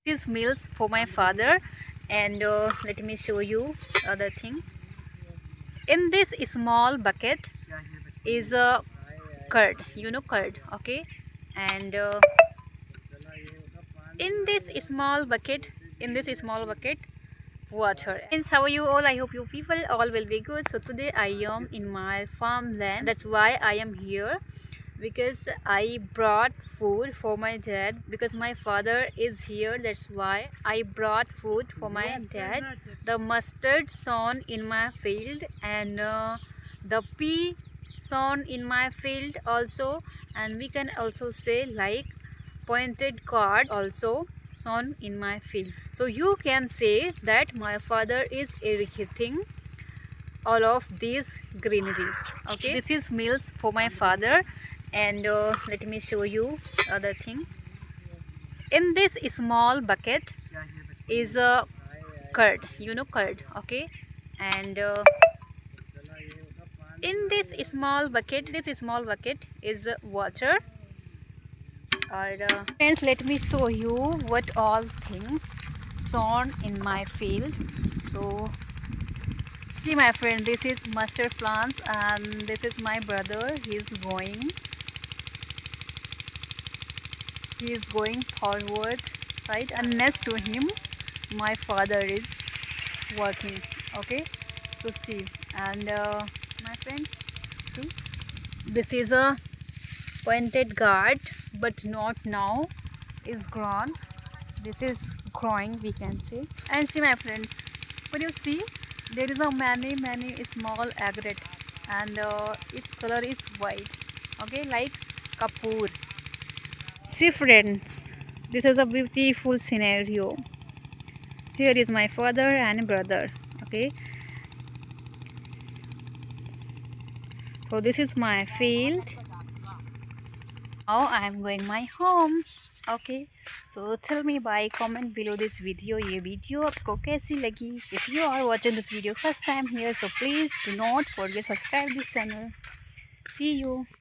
This meals for my father, and let me show you other thing. In this small bucket is a curd, curd, okay, and in this small bucket water. Friends, how are you all? I hope you people all will be good. So today I am in my farmland. That's why I am here, because I brought food for my dad, because my father is here. That's why I brought food for my dad. The mustard sown in my field, and the pea sown in my field also, and we can also say like pointed card also sown in my field. So you can say that my father is irrigating all of these greenery. Okay, this is meals for my father, and let me show you other thing. In this small bucket is a curd, curd, okay, and in this small bucket is water. Or friends, let me show you what all things sown in my field. So see my friend, this is mustard plants, and this is my brother. He is going forward side, and next to him my father is working. Okay, so see, and my friend, see, this is a pointed guard, but not now, is grown. This is growing, we can say. And see my friends, could you see, there is a many small agate, and its color is white, okay, like kapoor. See friends, this is a beautiful scenario. Here is my father and brother, okay. So this is my field. Now I am going my home. Okay, so tell me by comment below this video, ये video आपको कैसी लगी. If you are watching this video first time here, so please do not forget subscribe this channel. See you.